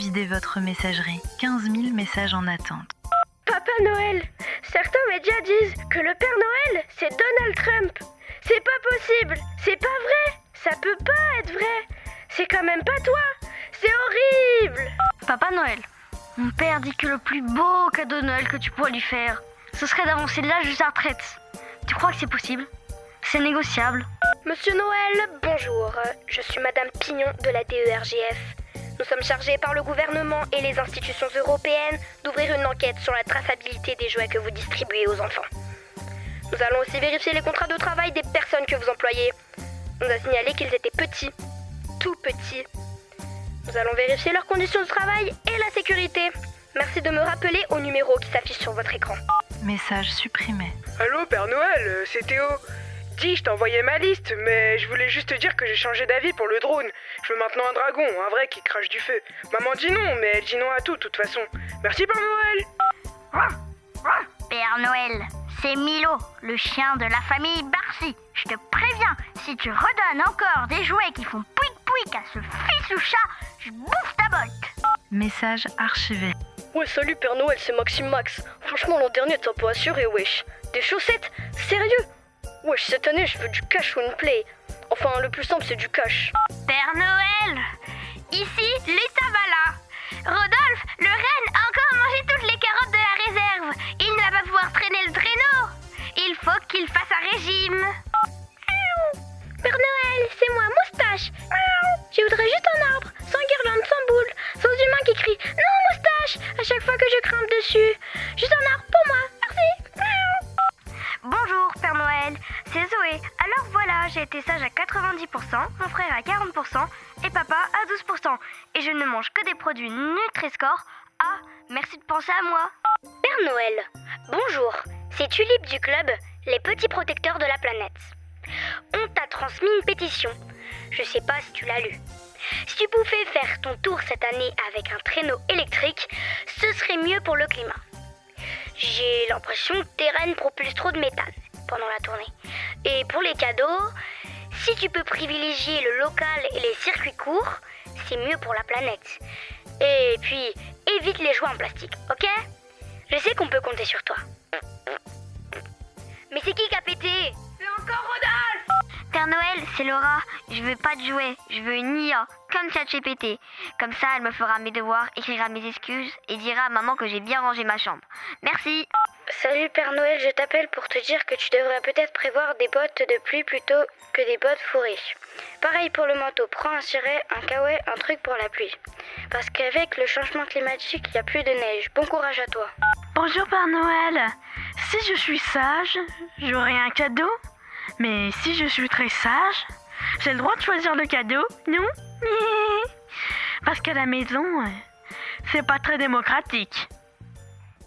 videz votre messagerie. 15 000 messages en attente. Papa Noël, certains médias disent que le Père Noël, c'est Donald Trump. C'est pas possible, c'est pas vrai, ça peut pas être vrai. C'est quand même pas toi, c'est horrible. Papa Noël, mon père dit que le plus beau cadeau de Noël que tu pourrais lui faire, ce serait d'avancer l'âge de sa retraite. Tu crois que c'est possible? C'est négociable. Monsieur Noël, bonjour. Je suis Madame Pignon de la DERGF. Nous sommes chargés par le gouvernement et les institutions européennes d'ouvrir une enquête sur la traçabilité des jouets que vous distribuez aux enfants. Nous allons aussi vérifier les contrats de travail des personnes que vous employez. On nous a signalé qu'ils étaient petits, tout petits. Nous allons vérifier leurs conditions de travail et la sécurité. Merci de me rappeler au numéro qui s'affiche sur votre écran. Message supprimé. Allô Père Noël, c'est Théo. Dis, je t'ai envoyé ma liste, mais je voulais juste te dire que j'ai changé d'avis pour le drone. Je veux maintenant un dragon, un vrai qui crache du feu. Maman dit non, mais elle dit non à tout, de toute façon. Merci Père Noël. Père Noël, c'est Milo, le chien de la famille Barcy. Je te préviens, si tu redonnes encore des jouets qui font pouic pouic à ce fils ou chat, je bouffe ta botte. Message archivé. Ouais, salut Père Noël, c'est Maxime Max. Franchement, l'an dernier, t'as pas assuré, wesh. Des chaussettes? Sérieux? Wesh, cette année, je veux du cash ou une play. Enfin, le plus simple, c'est du cash. Père Noël, ici Lisa Vala. Rodolphe, le renne, a encore mangé toutes les carottes de la réserve. Il ne va pas pouvoir traîner le traîneau. Il faut qu'il fasse un régime. Père Noël, c'est moi, Moustache. Je voudrais juste un arbre, sans guirlande, sans boule, sans humain qui crie « Non, Moustache !» à chaque fois que je grimpe dessus. Juste un arbre pour moi, merci. Bonjour Père Noël, c'est Zoé. Alors voilà, j'ai été sage à 90%, mon frère à 40% et papa à 12%. Et je ne mange que des produits Nutri-Score. Ah, merci de penser à moi. Père Noël, bonjour, c'est Tulipe du club Les Petits Protecteurs de la Planète. On t'a transmis une pétition. Je sais pas si tu l'as lue. Si tu pouvais faire ton tour cette année avec un traîneau électrique, ce serait mieux pour le climat. J'ai l'impression que tes rennes propulsent trop de méthane pendant la tournée. Et pour les cadeaux, si tu peux privilégier le local et les circuits courts, c'est mieux pour la planète. Et puis, évite les jouets en plastique, ok? Je sais qu'on peut compter sur toi. Mais c'est qui a pété? C'est encore Rodolphe! Père Noël, c'est Laura. Je veux pas de jouets, je veux une IA, comme ChatGPT. Comme ça, elle me fera mes devoirs, écrira mes excuses et dira à maman que j'ai bien rangé ma chambre. Merci. Salut Père Noël, je t'appelle pour te dire que tu devrais peut-être prévoir des bottes de pluie plutôt que des bottes fourrées. Pareil pour le manteau, prends un ciré, un kawaii, un truc pour la pluie. Parce qu'avec le changement climatique, il n'y a plus de neige. Bon courage à toi. Bonjour Père Noël. Si je suis sage, j'aurai un cadeau. Mais si je suis très sage, j'ai le droit de choisir le cadeau, non? Parce qu'à la maison, c'est pas très démocratique.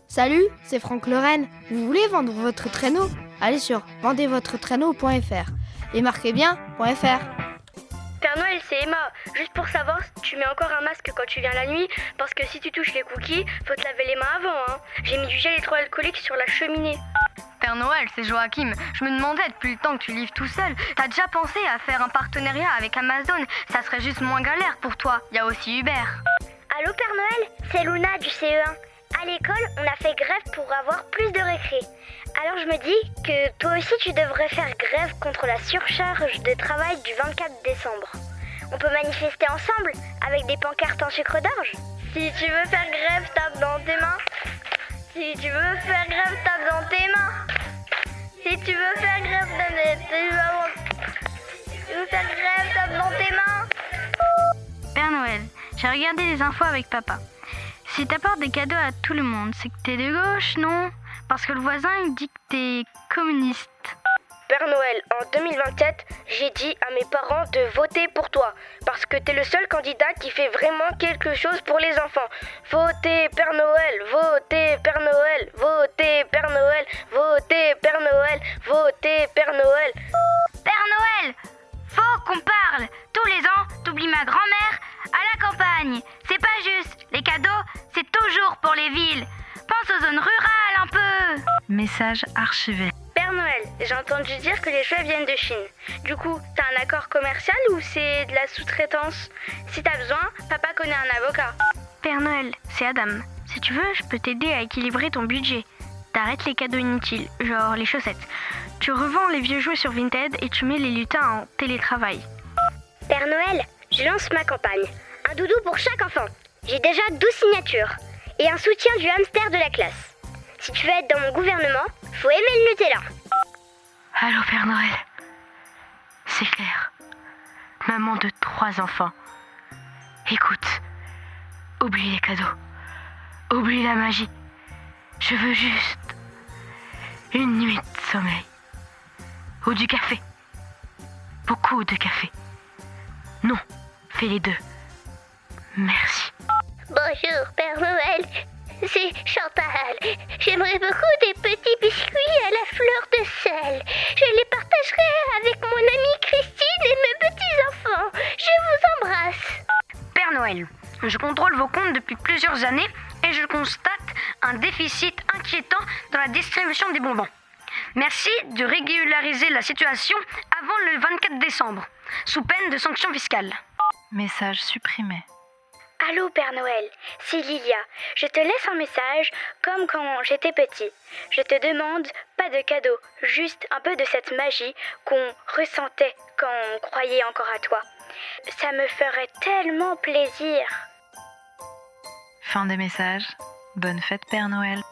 Salut, c'est Franck Lorraine. Vous voulez vendre votre traîneau? Allez sur vendezvotretraîneau.fr et marquez bien .fr. Père Noël, c'est Emma. Juste pour savoir si tu mets encore un masque quand tu viens la nuit, parce que si tu touches les cookies, faut te laver les mains avant, hein. J'ai mis du gel hydroalcoolique sur la cheminée. Père Noël, c'est Joachim. Je me demandais depuis le temps que tu livres tout seul. T'as déjà pensé à faire un partenariat avec Amazon? Ça serait juste moins galère pour toi. Il y a aussi Uber. Allô Père Noël, c'est Luna du CE1. À l'école, on a fait grève pour avoir plus de récré. Alors je me dis que toi aussi tu devrais faire grève contre la surcharge de travail du 24 décembre. On peut manifester ensemble avec des pancartes en sucre d'orge. Si tu veux faire grève, tape dans tes mains. Si tu veux faire grève, tape dans tes mains. Si tu veux faire grève, tu veux faire grève, tape dans tes mains. Père Noël, j'ai regardé les infos avec papa. Si t'apportes des cadeaux à tout le monde, c'est que t'es de gauche, non? Parce que le voisin, il dit que t'es communiste. Père Noël, en 2027, j'ai dit à mes parents de voter pour toi. Parce que t'es le seul candidat qui fait vraiment quelque chose pour les enfants. Votez Père Noël, votez Père Noël, votez Père Noël, votez Père Noël, votez Père Noël. Père Noël, faut qu'on parle. Tous les ans, t'oublies ma grand-mère à la campagne. C'est pas juste. Les cadeaux, c'est toujours pour les villes. Pense aux zones rurales un peu. Message archivé. Père Noël, j'ai entendu dire que les jouets viennent de Chine. Du coup, t'as un accord commercial ou c'est de la sous-traitance? Si t'as besoin, papa connaît un avocat. Père Noël, c'est Adam. Si tu veux, je peux t'aider à équilibrer ton budget. T'arrêtes les cadeaux inutiles, genre les chaussettes. Tu revends les vieux jouets sur Vinted et tu mets les lutins en télétravail. Père Noël, je lance ma campagne. Un doudou pour chaque enfant. J'ai déjà 12 signatures. Et un soutien du hamster de la classe. Si tu veux être dans mon gouvernement, faut aimer le Nutella. Allô Père Noël. C'est Claire, maman de 3 enfants. Écoute, oublie les cadeaux. Oublie la magie. Je veux juste une nuit de sommeil. Ou du café. Beaucoup de café. Non, fais les deux. Merci. Bonjour, Père Noël. C'est Chantal. J'aimerais beaucoup des petits biscuits à la fleur de sel. Je les partagerai avec mon amie Christine et mes petits-enfants. Je vous embrasse. Père Noël, je contrôle vos comptes depuis plusieurs années et je constate un déficit inquiétant dans la distribution des bonbons. Merci de régulariser la situation avant le 24 décembre, sous peine de sanctions fiscales. Message supprimé. Allô Père Noël, c'est Lilia. Je te laisse un message comme quand j'étais petit. Je te demande pas de cadeau, juste un peu de cette magie qu'on ressentait quand on croyait encore à toi. Ça me ferait tellement plaisir. Fin des messages. Bonne fête Père Noël.